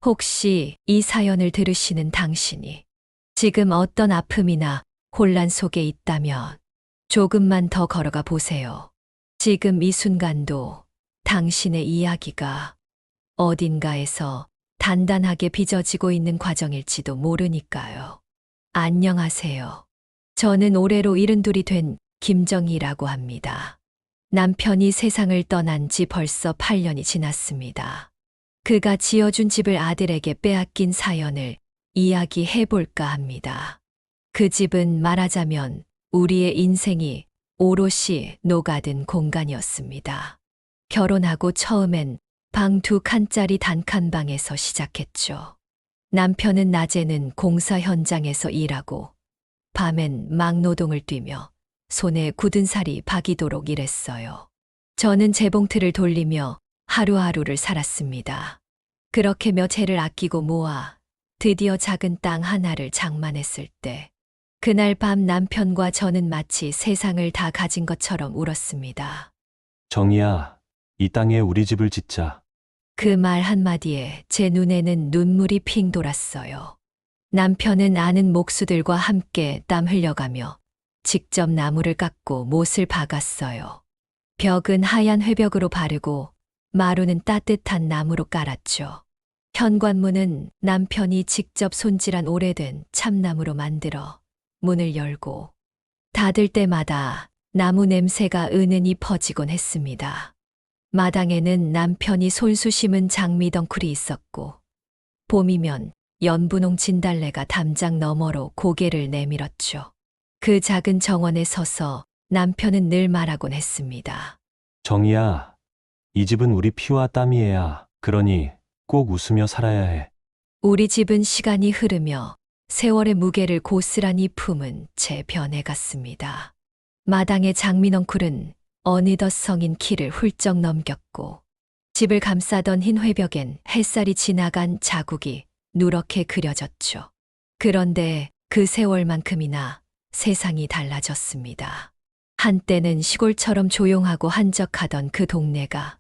혹시 이 사연을 들으시는 당신이 지금 어떤 아픔이나 혼란 속에 있다면 조금만 더 걸어가 보세요. 지금 이 순간도 당신의 이야기가 어딘가에서 단단하게 빚어지고 있는 과정일지도 모르니까요. 안녕하세요. 저는 올해로 72이 된 김정희라고 합니다. 남편이 세상을 떠난 지 벌써 8년이 지났습니다. 그가 지어준 집을 아들에게 빼앗긴 사연을 이야기해 볼까 합니다. 그 집은 말하자면 우리의 인생이 오롯이 녹아든 공간이었습니다. 결혼하고 처음엔 방 2칸짜리 단칸방에서 시작했죠. 남편은 낮에는 공사 현장에서 일하고 밤엔 막노동을 뛰며 손에 굳은 살이 박이도록 일했어요. 저는 재봉틀을 돌리며 하루하루를 살았습니다. 그렇게 몇 해를 아끼고 모아 드디어 작은 땅 하나를 장만했을 때 그날 밤 남편과 저는 마치 세상을 다 가진 것처럼 울었습니다. 정희야, 이 땅에 우리 집을 짓자. 그 말 한마디에 제 눈에는 눈물이 핑 돌았어요. 남편은 아는 목수들과 함께 땀 흘려가며 직접 나무를 깎고 못을 박았어요. 벽은 하얀 회벽으로 바르고 마루는 따뜻한 나무로 깔았죠. 현관문은 남편이 직접 손질한 오래된 참나무로 만들어 문을 열고 닫을 때마다 나무 냄새가 은은히 퍼지곤 했습니다. 마당에는 남편이 손수 심은 장미덩쿨이 있었고 봄이면 연분홍 진달래가 담장 너머로 고개를 내밀었죠. 그 작은 정원에 서서 남편은 늘 말하곤 했습니다. 정희야, 이 집은 우리 피와 땀이에야. 그러니 꼭 웃으며 살아야 해. 우리 집은 시간이 흐르며 세월의 무게를 고스란히 품은 제 변해갔습니다. 마당의 장미넝쿨은 어느덧 성인 키를 훌쩍 넘겼고 집을 감싸던 흰 회벽엔 햇살이 지나간 자국이 누렇게 그려졌죠. 그런데 그 세월만큼이나 세상이 달라졌습니다. 한때는 시골처럼 조용하고 한적하던 그 동네가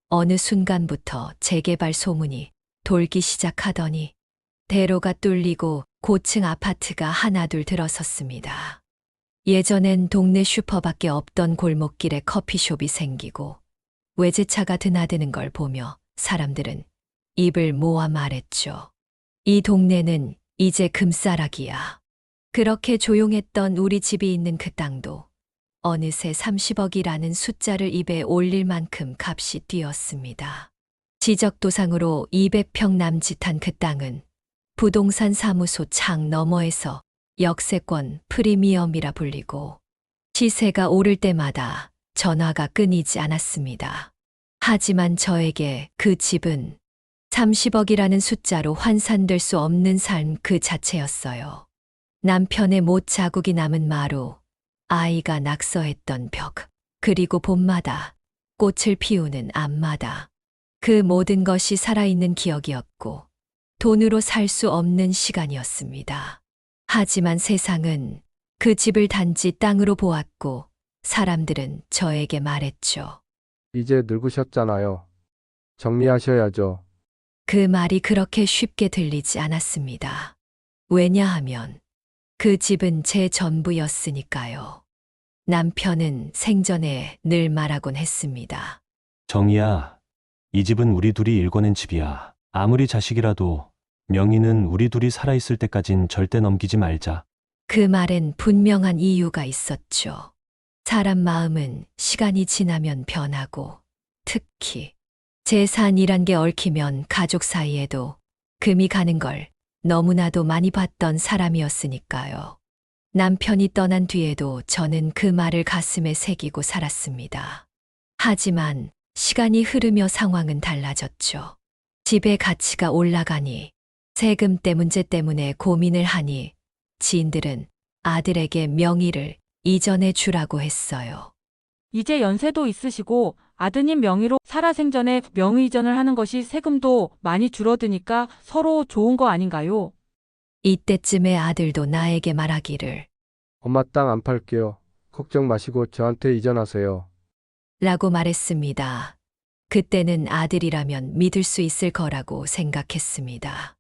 어느 순간부터 재개발 소문이 돌기 시작하더니 대로가 뚫리고 고층 아파트가 하나둘 들어섰습니다. 예전엔 동네 슈퍼밖에 없던 골목길에 커피숍이 생기고 외제차가 드나드는 걸 보며 사람들은 입을 모아 말했죠. 이 동네는 이제 금싸라기야. 그렇게 조용했던 우리 집이 있는 그 땅도 어느새 30억이라는 숫자를 입에 올릴 만큼 값이 뛰었습니다. 지적도상으로 200평 남짓한 그 땅은 부동산 사무소 창 너머에서 역세권 프리미엄이라 불리고 시세가 오를 때마다 전화가 끊이지 않았습니다. 하지만 저에게 그 집은 30억이라는 숫자로 환산될 수 없는 삶 그 자체였어요. 남편의 못 자국이 남은 마루, 아이가 낙서했던 벽, 그리고 봄마다 꽃을 피우는 앞마다. 그 모든 것이 살아있는 기억이었고 돈으로 살 수 없는 시간이었습니다. 하지만 세상은 그 집을 단지 땅으로 보았고 사람들은 저에게 말했죠. 이제 늙으셨잖아요. 정리하셔야죠. 그 말이 그렇게 쉽게 들리지 않았습니다. 왜냐하면 그 집은 제 전부였으니까요. 남편은 생전에 늘 말하곤 했습니다. 정희야, 이 집은 우리 둘이 일궈낸 집이야. 아무리 자식이라도 명의는 우리 둘이 살아있을 때까진 절대 넘기지 말자. 그 말엔 분명한 이유가 있었죠. 사람 마음은 시간이 지나면 변하고 특히 재산이란 게 얽히면 가족 사이에도 금이 가는 걸 너무나도 많이 봤던 사람이었으니까요. 남편이 떠난 뒤에도 저는 그 말을 가슴에 새기고 살았습니다. 하지만 시간이 흐르며 상황은 달라졌죠. 집의 가치가 올라가니 세금대 문제 때문에 고민을 하니 지인들은 아들에게 명의를 이전해 주라고 했어요. 이제 연세도 있으시고 아드님 명의로 살아생전에 명의 이전을 하는 것이 세금도 많이 줄어드니까 서로 좋은 거 아닌가요? 이때쯤에 아들도 나에게 말하기를 엄마 땅 안 팔게요. 걱정 마시고 저한테 이전하세요. 라고 말했습니다. 그때는 아들이라면 믿을 수 있을 거라고 생각했습니다.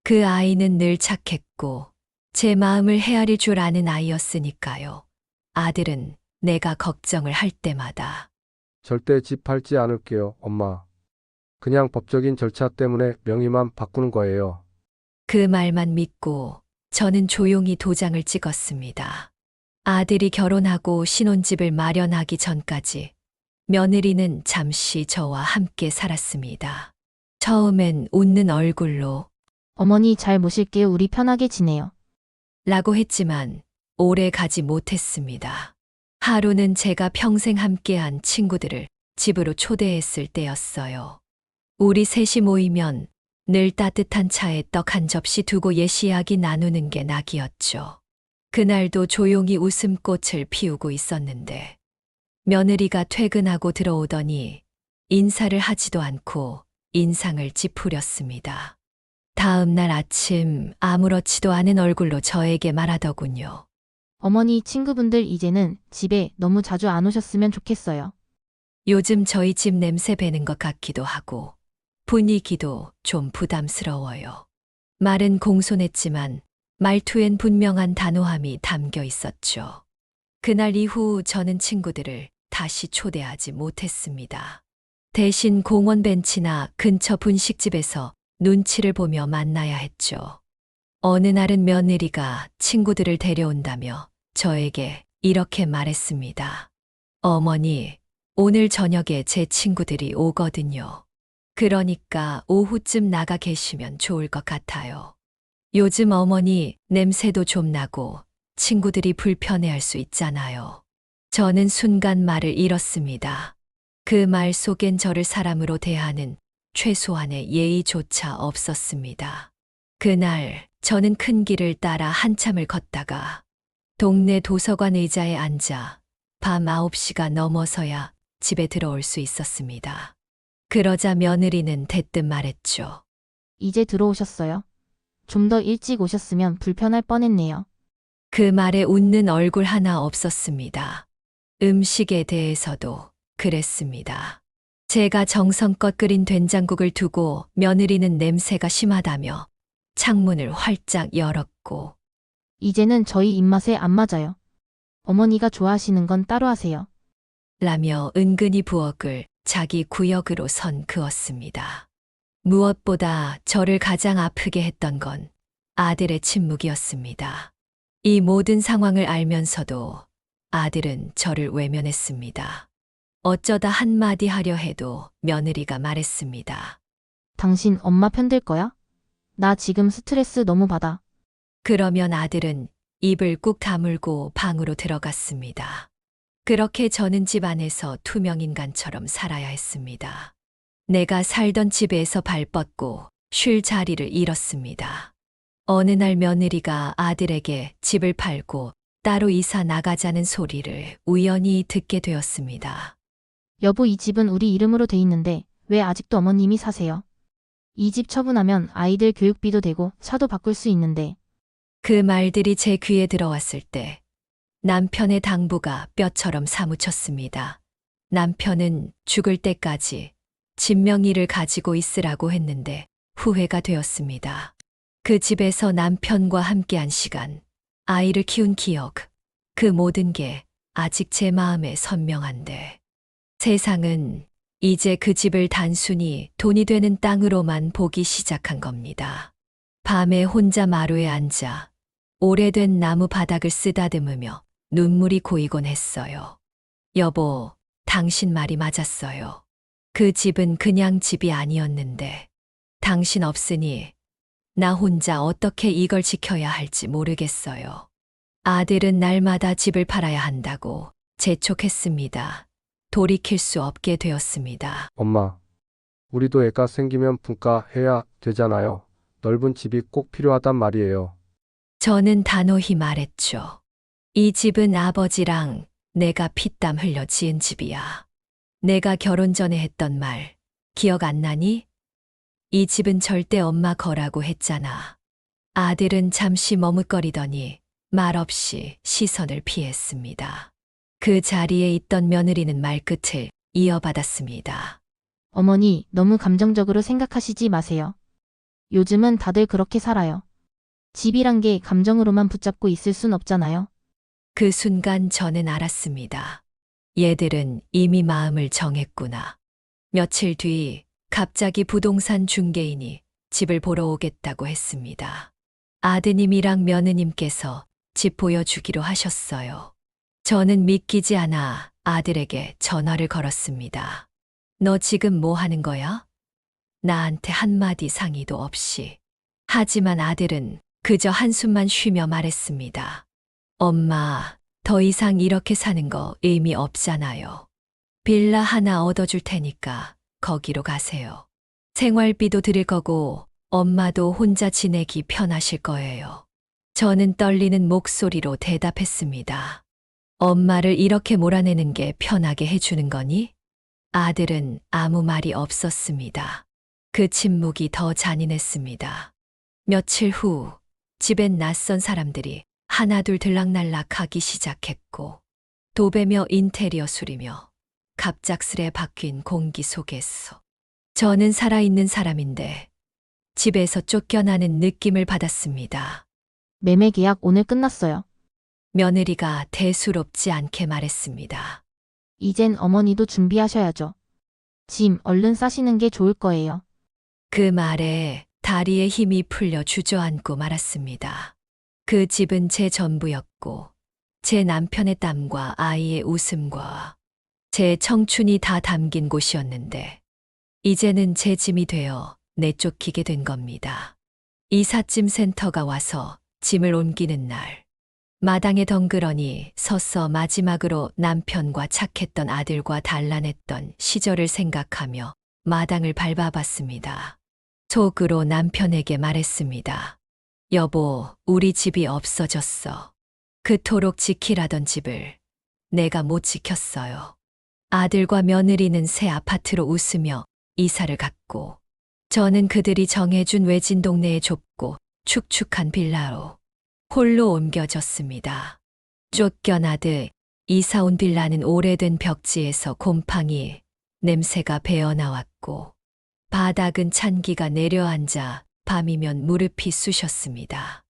그 아이는 늘 착했고 제 마음을 헤아릴 줄 아는 아이였으니까요. 아들은 내가 걱정을 할 때마다 절대 집 팔지 않을게요, 엄마. 그냥 법적인 절차 때문에 명의만 바꾸는 거예요. 그 말만 믿고 저는 조용히 도장을 찍었습니다. 아들이 결혼하고 신혼집을 마련하기 전까지 며느리는 잠시 저와 함께 살았습니다. 처음엔 웃는 얼굴로 어머니 잘 모실게요. 우리 편하게 지내요. 라고 했지만 오래 가지 못했습니다. 하루는 제가 평생 함께한 친구들을 집으로 초대했을 때였어요. 우리 셋이 모이면 늘 따뜻한 차에 떡 한 접시 두고 옛 이야기 나누는 게 낙이었죠. 그날도 조용히 웃음꽃을 피우고 있었는데 며느리가 퇴근하고 들어오더니 인사를 하지도 않고 인상을 찌푸렸습니다. 다음 날 아침 아무렇지도 않은 얼굴로 저에게 말하더군요. 어머니 친구분들 이제는 집에 너무 자주 안 오셨으면 좋겠어요. 요즘 저희 집 냄새 배는 것 같기도 하고 분위기도 좀 부담스러워요. 말은 공손했지만 말투엔 분명한 단호함이 담겨 있었죠. 그날 이후 저는 친구들을 다시 초대하지 못했습니다. 대신 공원 벤치나 근처 분식집에서 눈치를 보며 만나야 했죠. 어느 날은 며느리가 친구들을 데려온다며 저에게 이렇게 말했습니다. 어머니, 오늘 저녁에 제 친구들이 오거든요. 그러니까 오후쯤 나가 계시면 좋을 것 같아요. 요즘 어머니 냄새도 좀 나고 친구들이 불편해할 수 있잖아요. 저는 순간 말을 잃었습니다. 그 말 속엔 저를 사람으로 대하는 최소한의 예의조차 없었습니다. 그날 저는 큰 길을 따라 한참을 걷다가 동네 도서관 의자에 앉아 밤 9시가 넘어서야 집에 들어올 수 있었습니다. 그러자 며느리는 대뜸 말했죠. 이제 들어오셨어요? 좀 더 일찍 오셨으면 불편할 뻔했네요. 그 말에 웃는 얼굴 하나 없었습니다. 음식에 대해서도 그랬습니다. 제가 정성껏 끓인 된장국을 두고 며느리는 냄새가 심하다며 창문을 활짝 열었고 이제는 저희 입맛에 안 맞아요. 어머니가 좋아하시는 건 따로 하세요. 라며 은근히 부엌을 자기 구역으로 선 그었습니다. 무엇보다 저를 가장 아프게 했던 건 아들의 침묵이었습니다. 이 모든 상황을 알면서도 아들은 저를 외면했습니다. 어쩌다 한마디 하려 해도 며느리가 말했습니다. 당신 엄마 편들 거야? 나 지금 스트레스 너무 받아. 그러면 아들은 입을 꾹 다물고 방으로 들어갔습니다. 그렇게 저는 집 안에서 투명인간처럼 살아야 했습니다. 내가 살던 집에서 발 뻗고 쉴 자리를 잃었습니다. 어느 날 며느리가 아들에게 집을 팔고 따로 이사 나가자는 소리를 우연히 듣게 되었습니다. 여보, 이 집은 우리 이름으로 돼 있는데 왜 아직도 어머님이 사세요? 이 집 처분하면 아이들 교육비도 되고 차도 바꿀 수 있는데. 그 말들이 제 귀에 들어왔을 때 남편의 당부가 뼈처럼 사무쳤습니다. 남편은 죽을 때까지 집 명의를 가지고 있으라고 했는데 후회가 되었습니다. 그 집에서 남편과 함께한 시간, 아이를 키운 기억, 그 모든 게 아직 제 마음에 선명한데 세상은 이제 그 집을 단순히 돈이 되는 땅으로만 보기 시작한 겁니다. 밤에 혼자 마루에 앉아 오래된 나무 바닥을 쓰다듬으며 눈물이 고이곤 했어요. 여보, 당신 말이 맞았어요. 그 집은 그냥 집이 아니었는데 당신 없으니 나 혼자 어떻게 이걸 지켜야 할지 모르겠어요. 아들은 날마다 집을 팔아야 한다고 재촉했습니다. 돌이킬 수 없게 되었습니다. 엄마, 우리도 애가 생기면 분가해야 되잖아요. 넓은 집이 꼭 필요하단 말이에요. 저는 단호히 말했죠. 이 집은 아버지랑 내가 피땀 흘려 지은 집이야. 내가 결혼 전에 했던 말 기억 안 나니? 이 집은 절대 엄마 거라고 했잖아. 아들은 잠시 머뭇거리더니 말없이 시선을 피했습니다. 그 자리에 있던 며느리는 말끝을 이어받았습니다. 어머니, 너무 감정적으로 생각하시지 마세요. 요즘은 다들 그렇게 살아요. 집이란 게 감정으로만 붙잡고 있을 순 없잖아요. 그 순간 저는 알았습니다. 얘들은 이미 마음을 정했구나. 며칠 뒤 갑자기 부동산 중개인이 집을 보러 오겠다고 했습니다. 아드님이랑 며느님께서 집 보여주기로 하셨어요. 저는 믿기지 않아 아들에게 전화를 걸었습니다. 너 지금 뭐 하는 거야? 나한테 한마디 상의도 없이. 하지만 아들은 그저 한숨만 쉬며 말했습니다. 엄마, 더 이상 이렇게 사는 거 의미 없잖아요. 빌라 하나 얻어줄 테니까 거기로 가세요. 생활비도 드릴 거고 엄마도 혼자 지내기 편하실 거예요. 저는 떨리는 목소리로 대답했습니다. 엄마를 이렇게 몰아내는 게 편하게 해주는 거니? 아들은 아무 말이 없었습니다. 그 침묵이 더 잔인했습니다. 며칠 후 집엔 낯선 사람들이 하나둘 들락날락 하기 시작했고 도배며 인테리어 수리며 갑작스레 바뀐 공기 속에서 저는 살아있는 사람인데 집에서 쫓겨나는 느낌을 받았습니다. 매매 계약 오늘 끝났어요. 며느리가 대수롭지 않게 말했습니다. 이젠 어머니도 준비하셔야죠. 짐 얼른 싸시는 게 좋을 거예요. 그 말에 다리에 힘이 풀려 주저앉고 말았습니다. 그 집은 제 전부였고 제 남편의 땀과 아이의 웃음과 제 청춘이 다 담긴 곳이었는데 이제는 제 짐이 되어 내쫓기게 된 겁니다. 이삿짐 센터가 와서 짐을 옮기는 날 마당에 덩그러니 서서 마지막으로 남편과 착했던 아들과 단란했던 시절을 생각하며 마당을 밟아봤습니다. 속으로 남편에게 말했습니다. 여보, 우리 집이 없어졌어. 그토록 지키라던 집을 내가 못 지켰어요. 아들과 며느리는 새 아파트로 웃으며 이사를 갔고 저는 그들이 정해준 외진 동네의 좁고 축축한 빌라로 홀로 옮겨졌습니다. 쫓겨나듯 이사 온 빌라는 오래된 벽지에서 곰팡이 냄새가 배어나왔고 바닥은 찬기가 내려앉아 밤이면 무릎이 쑤셨습니다.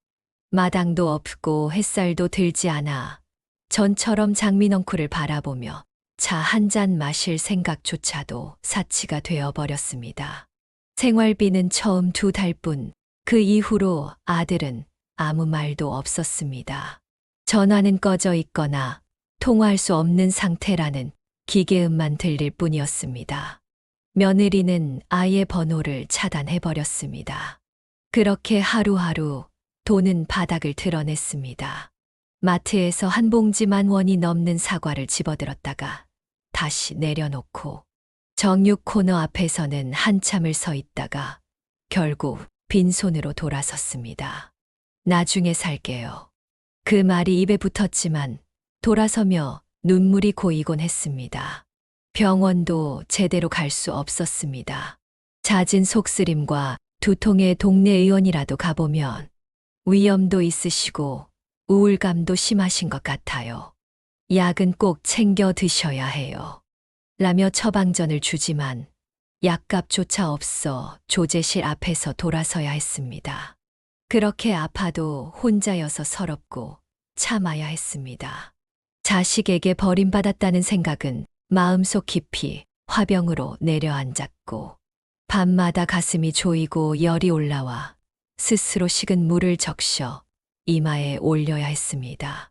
마당도 없고 햇살도 들지 않아 전처럼 장민넝쿨을 바라보며 차 한 잔 마실 생각조차도 사치가 되어버렸습니다. 생활비는 처음 2달뿐 그 이후로 아들은 아무 말도 없었습니다. 전화는 꺼져 있거나 통화할 수 없는 상태라는 기계음만 들릴 뿐이었습니다. 며느리는 아이의 번호를 차단해버렸습니다. 그렇게 하루하루 돈은 바닥을 드러냈습니다. 마트에서 한 봉지만 원이 넘는 사과를 집어들었다가 다시 내려놓고 정육 코너 앞에서는 한참을 서 있다가 결국 빈손으로 돌아섰습니다. 나중에 살게요. 그 말이 입에 붙었지만 돌아서며 눈물이 고이곤 했습니다. 병원도 제대로 갈 수 없었습니다. 잦은 속쓰림과 두통의 동네 의원이라도 가보면 위염도 있으시고 우울감도 심하신 것 같아요. 약은 꼭 챙겨 드셔야 해요. 라며 처방전을 주지만 약값조차 없어 조제실 앞에서 돌아서야 했습니다. 그렇게 아파도 혼자여서 서럽고 참아야 했습니다. 자식에게 버림받았다는 생각은 마음속 깊이 화병으로 내려앉았고 밤마다 가슴이 조이고 열이 올라와 스스로 식은 물을 적셔 이마에 올려야 했습니다.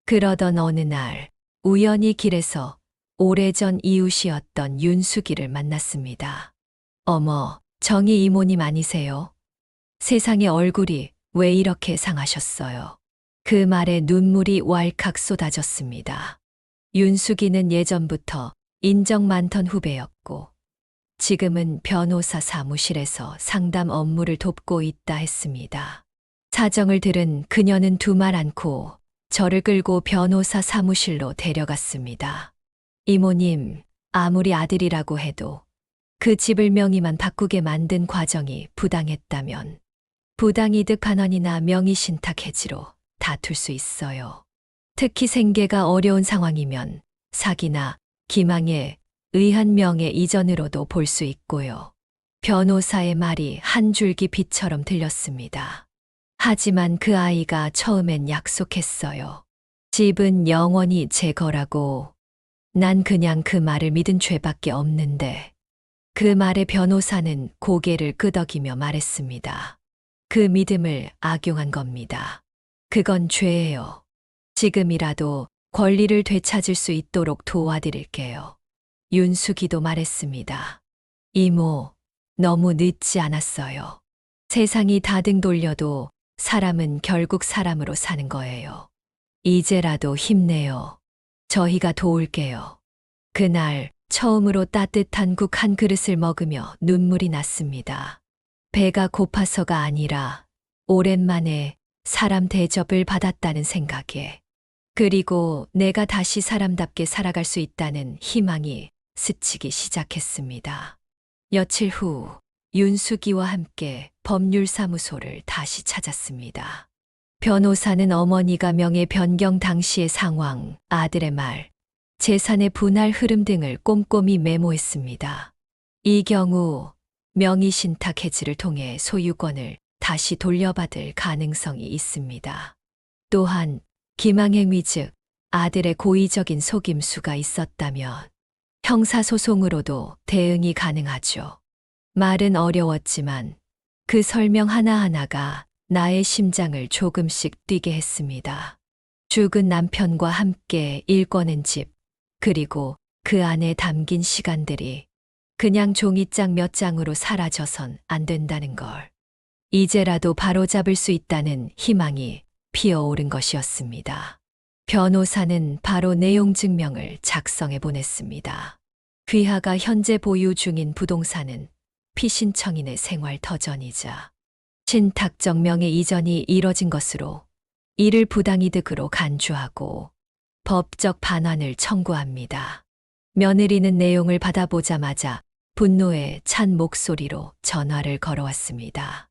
그러던 어느 날 우연히 길에서 오래전 이웃이었던 윤숙이를 만났습니다. 어머, 정희 이모님 아니세요? 세상에 얼굴이 왜 이렇게 상하셨어요? 그 말에 눈물이 왈칵 쏟아졌습니다. 윤숙이는 예전부터 인정 많던 후배였고 지금은 변호사 사무실에서 상담 업무를 돕고 있다 했습니다. 사정을 들은 그녀는 두말 않고 저를 끌고 변호사 사무실로 데려갔습니다. 이모님, 아무리 아들이라고 해도 그 집을 명의만 바꾸게 만든 과정이 부당했다면 부당이득 반환이나 명의신탁 해지로 다툴 수 있어요. 특히 생계가 어려운 상황이면 사기나 기망에 의한 명예 이전으로도 볼 수 있고요. 변호사의 말이 한 줄기 빛처럼 들렸습니다. 하지만 그 아이가 처음엔 약속했어요. 집은 영원히 제 거라고. 난 그냥 그 말을 믿은 죄밖에 없는데. 그 말에 변호사는 고개를 끄덕이며 말했습니다. 그 믿음을 악용한 겁니다. 그건 죄예요. 지금이라도 권리를 되찾을 수 있도록 도와드릴게요. 윤숙이도 말했습니다. 이모, 너무 늦지 않았어요. 세상이 다 등 돌려도 사람은 결국 사람으로 사는 거예요. 이제라도 힘내요. 저희가 도울게요. 그날 처음으로 따뜻한 국 한 그릇을 먹으며 눈물이 났습니다. 배가 고파서가 아니라 오랜만에 사람 대접을 받았다는 생각에, 그리고 내가 다시 사람답게 살아갈 수 있다는 희망이 스치기 시작했습니다. 며칠 후 윤숙이와 함께 법률사무소를 다시 찾았습니다. 변호사는 어머니가 명예 변경 당시의 상황, 아들의 말, 재산의 분할 흐름 등을 꼼꼼히 메모했습니다. 이 경우 명의신탁 해지를 통해 소유권을 다시 돌려받을 가능성이 있습니다. 또한 기망행위 즉 아들의 고의적인 속임수가 있었다면 형사소송으로도 대응이 가능하죠. 말은 어려웠지만 그 설명 하나하나가 나의 심장을 조금씩 뛰게 했습니다. 죽은 남편과 함께 일궈낸 집, 그리고 그 안에 담긴 시간들이 그냥 종이장 몇 장으로 사라져선 안 된다는 걸. 이제라도 바로잡을 수 있다는 희망이 피어오른 것이었습니다. 변호사는 바로 내용 증명을 작성해 보냈습니다. 귀하가 현재 보유 중인 부동산은 피신청인의 생활 터전이자 신탁적 명예 이전이 이뤄진 것으로 이를 부당이득으로 간주하고 법적 반환을 청구합니다. 며느리는 내용을 받아보자마자 분노에 찬 목소리로 전화를 걸어왔습니다.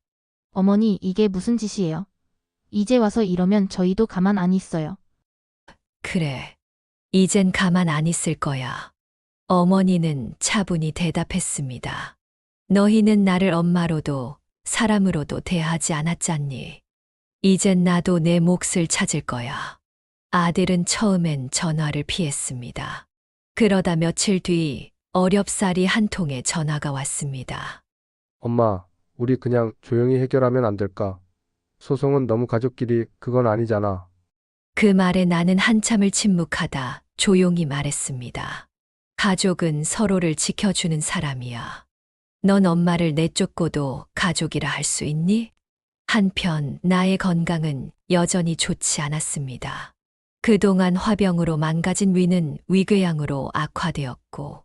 어머니, 이게 무슨 짓이에요? 이제 와서 이러면 저희도 가만 안 있어요. 그래, 이젠 가만 안 있을 거야. 어머니는 차분히 대답했습니다. 너희는 나를 엄마로도 사람으로도 대하지 않았잖니. 이젠 나도 내 몫을 찾을 거야. 아들은 처음엔 전화를 피했습니다. 그러다 며칠 뒤 어렵사리 한 통의 전화가 왔습니다. 엄마, 우리 그냥 조용히 해결하면 안 될까? 소송은 너무 가족끼리 그건 아니잖아. 그 말에 나는 한참을 침묵하다 조용히 말했습니다. 가족은 서로를 지켜주는 사람이야. 넌 엄마를 내쫓고도 가족이라 할 수 있니? 한편 나의 건강은 여전히 좋지 않았습니다. 그동안 화병으로 망가진 위는 위궤양으로 악화되었고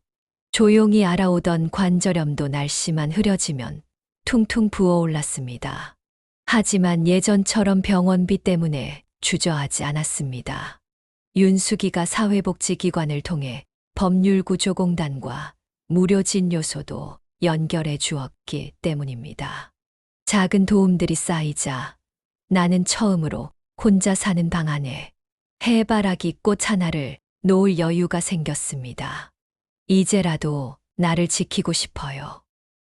조용히 알아오던 관절염도 날씨만 흐려지면 퉁퉁 부어올랐습니다. 하지만 예전처럼 병원비 때문에 주저하지 않았습니다. 윤숙이가 사회복지기관을 통해 법률구조공단과 무료진료소도 연결해 주었기 때문입니다. 작은 도움들이 쌓이자 나는 처음으로 혼자 사는 방 안에 해바라기 꽃 하나를 놓을 여유가 생겼습니다. 이제라도 나를 지키고 싶어요.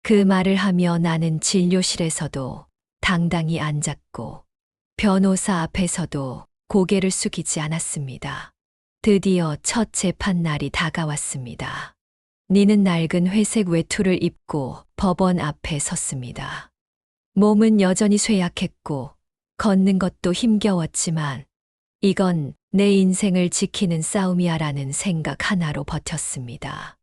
그 말을 하며 나는 진료실에서도 당당히 앉았고 변호사 앞에서도 고개를 숙이지 않았습니다. 드디어 첫 재판 날이 다가왔습니다. 니는 낡은 회색 외투를 입고 법원 앞에 섰습니다. 몸은 여전히 쇠약했고 걷는 것도 힘겨웠지만 이건 내 인생을 지키는 싸움이야라는 생각 하나로 버텼습니다.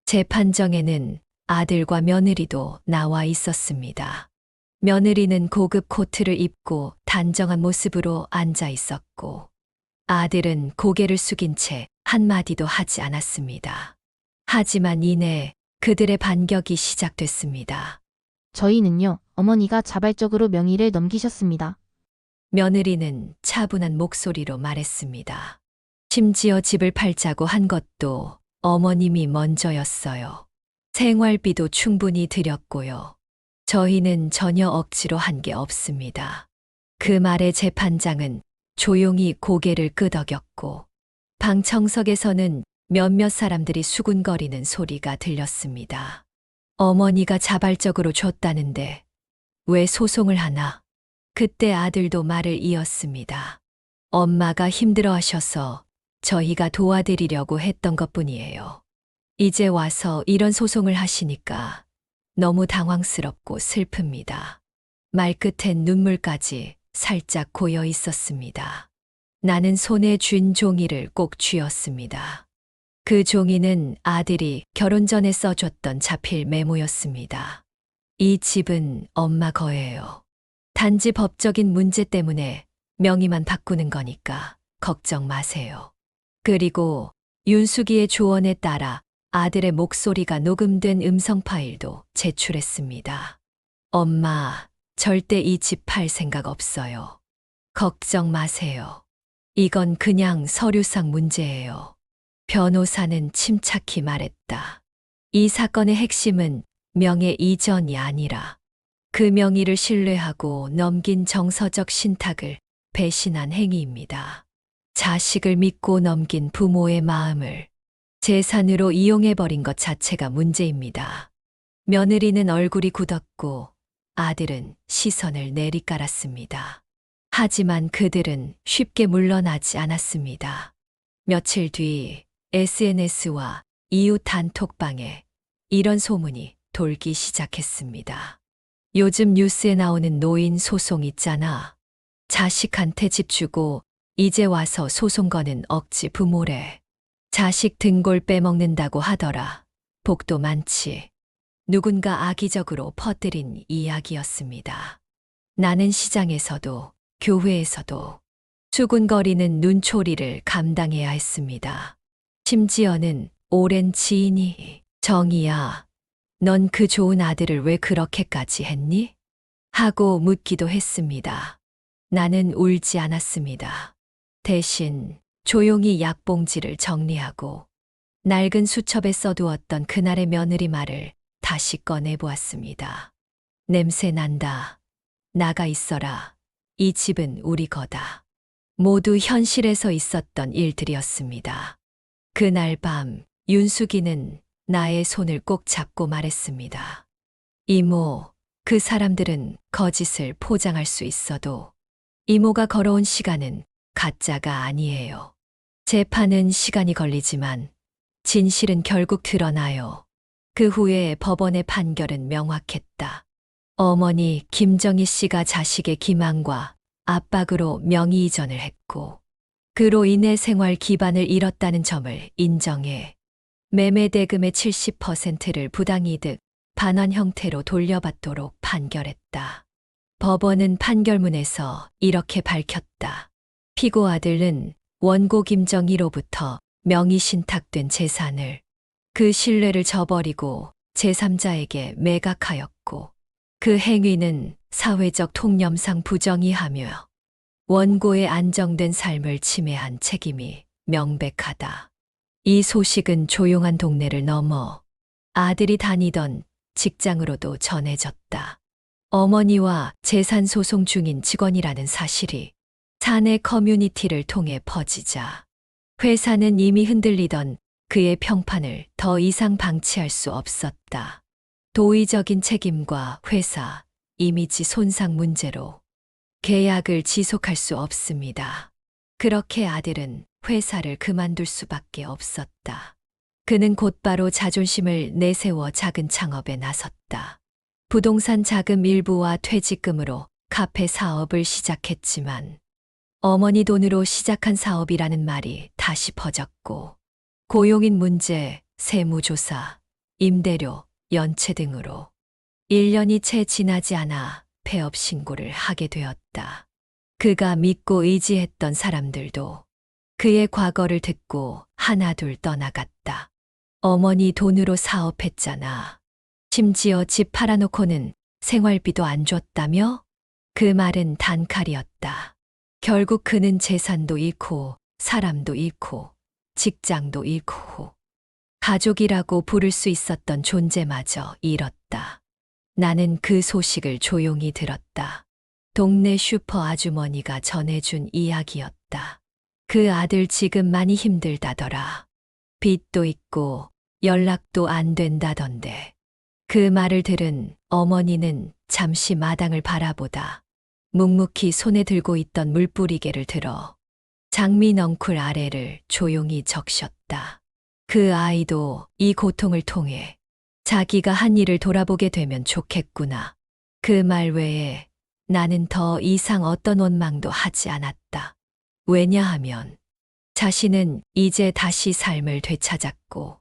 재판정에는 아들과 며느리도 나와 있었습니다. 며느리는 고급 코트를 입고 단정한 모습으로 앉아 있었고 아들은 고개를 숙인 채 한마디도 하지 않았습니다. 하지만 이내 그들의 반격이 시작됐습니다. 저희는요, 어머니가 자발적으로 명의를 넘기셨습니다. 며느리는 차분한 목소리로 말했습니다. 심지어 집을 팔자고 한 것도 어머님이 먼저였어요. 생활비도 충분히 드렸고요. 저희는 전혀 억지로 한 게 없습니다. 그 말에 재판장은 조용히 고개를 끄덕였고 방청석에서는 몇몇 사람들이 수군거리는 소리가 들렸습니다. 어머니가 자발적으로 줬다는데 왜 소송을 하나? 그때 아들도 말을 이었습니다. 엄마가 힘들어하셔서 저희가 도와드리려고 했던 것뿐이에요. 이제 와서 이런 소송을 하시니까 너무 당황스럽고 슬픕니다. 말끝엔 눈물까지 살짝 고여 있었습니다. 나는 손에 쥔 종이를 꼭 쥐었습니다. 그 종이는 아들이 결혼 전에 써줬던 자필 메모였습니다. 이 집은 엄마 거예요. 단지 법적인 문제 때문에 명의만 바꾸는 거니까 걱정 마세요. 그리고 윤숙이의 조언에 따라 아들의 목소리가 녹음된 음성 파일도 제출했습니다. 엄마, 절대 이 집 팔 생각 없어요. 걱정 마세요. 이건 그냥 서류상 문제예요. 변호사는 침착히 말했다. 이 사건의 핵심은 명예 이전이 아니라 그 명의를 신뢰하고 넘긴 정서적 신탁을 배신한 행위입니다. 자식을 믿고 넘긴 부모의 마음을 재산으로 이용해버린 것 자체가 문제입니다. 며느리는 얼굴이 굳었고 아들은 시선을 내리깔았습니다. 하지만 그들은 쉽게 물러나지 않았습니다. 며칠 뒤 SNS와 이웃 단톡방에 이런 소문이 돌기 시작했습니다. 요즘 뉴스에 나오는 노인 소송 있잖아. 자식한테 집 주고 이제 와서 소송 거는 억지 부모래. 자식 등골 빼먹는다고 하더라. 복도 많지. 누군가 악의적으로 퍼뜨린 이야기였습니다. 나는 시장에서도 교회에서도 수군거리는 눈초리를 감당해야 했습니다. 심지어는 오랜 지인이 정이야, 넌 그 좋은 아들을 왜 그렇게까지 했니? 하고 묻기도 했습니다. 나는 울지 않았습니다. 대신 조용히 약봉지를 정리하고 낡은 수첩에 써두었던 그날의 며느리 말을 다시 꺼내보았습니다. 냄새 난다. 나가 있어라. 이 집은 우리 거다. 모두 현실에서 있었던 일들이었습니다. 그날 밤 윤숙이는 나의 손을 꼭 잡고 말했습니다. 이모, 그 사람들은 거짓을 포장할 수 있어도 이모가 걸어온 시간은 가짜가 아니에요. 재판은 시간이 걸리지만 진실은 결국 드러나요. 그 후에 법원의 판결은 명확했다. 어머니 김정희 씨가 자식의 기만과 압박으로 명의 이전을 했고 그로 인해 생활 기반을 잃었다는 점을 인정해 매매 대금의 70%를 부당이득 반환 형태로 돌려받도록 판결했다. 법원은 판결문에서 이렇게 밝혔다. 피고 아들은 원고 김정희로부터 명의 신탁된 재산을 그 신뢰를 저버리고 제3자에게 매각하였고 그 행위는 사회적 통념상 부정의하며 원고의 안정된 삶을 침해한 책임이 명백하다. 이 소식은 조용한 동네를 넘어 아들이 다니던 직장으로도 전해졌다. 어머니와 재산 소송 중인 직원이라는 사실이 사내 커뮤니티를 통해 퍼지자 회사는 이미 흔들리던 그의 평판을 더 이상 방치할 수 없었다. 도의적인 책임과 회사, 이미지 손상 문제로 계약을 지속할 수 없습니다. 그렇게 아들은 회사를 그만둘 수밖에 없었다. 그는 곧바로 자존심을 내세워 작은 창업에 나섰다. 부동산 자금 일부와 퇴직금으로 카페 사업을 시작했지만 어머니 돈으로 시작한 사업이라는 말이 다시 퍼졌고 고용인 문제, 세무조사, 임대료, 연체 등으로 1년이 채 지나지 않아 폐업 신고를 하게 되었다. 그가 믿고 의지했던 사람들도 그의 과거를 듣고 하나둘 떠나갔다. 어머니 돈으로 사업했잖아. 심지어 집 팔아놓고는 생활비도 안 줬다며? 그 말은 단칼이었다. 결국 그는 재산도 잃고 사람도 잃고 직장도 잃고 가족이라고 부를 수 있었던 존재마저 잃었다. 나는 그 소식을 조용히 들었다. 동네 슈퍼 아주머니가 전해준 이야기였다. 그 아들 지금 많이 힘들다더라. 빚도 있고 연락도 안 된다던데. 그 말을 들은 어머니는 잠시 마당을 바라보다 묵묵히 손에 들고 있던 물뿌리개를 들어 장미 넝쿨 아래를 조용히 적셨다. 그 아이도 이 고통을 통해 자기가 한 일을 돌아보게 되면 좋겠구나. 그 말 외에 나는 더 이상 어떤 원망도 하지 않았다. 왜냐하면 자신은 이제 다시 삶을 되찾았고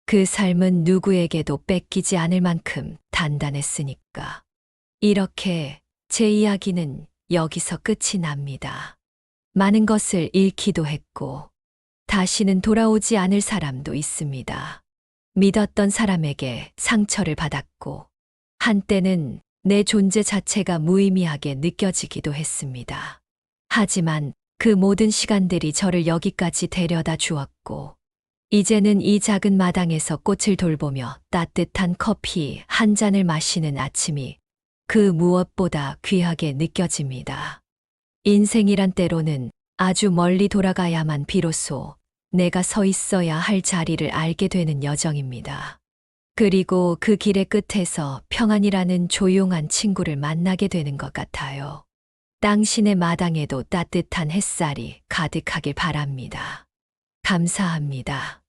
그 삶은 누구에게도 뺏기지 않을 만큼 단단했으니까. 이렇게 제 이야기는 여기서 끝이 납니다. 많은 것을 잃기도 했고 다시는 돌아오지 않을 사람도 있습니다. 믿었던 사람에게 상처를 받았고 한때는 내 존재 자체가 무의미하게 느껴지기도 했습니다. 하지만 그 모든 시간들이 저를 여기까지 데려다 주었고 이제는 이 작은 마당에서 꽃을 돌보며 따뜻한 커피 한 잔을 마시는 아침이 그 무엇보다 귀하게 느껴집니다. 인생이란 때로는 아주 멀리 돌아가야만 비로소 내가 서 있어야 할 자리를 알게 되는 여정입니다. 그리고 그 길의 끝에서 평안이라는 조용한 친구를 만나게 되는 것 같아요. 당신의 마당에도 따뜻한 햇살이 가득하길 바랍니다. 감사합니다.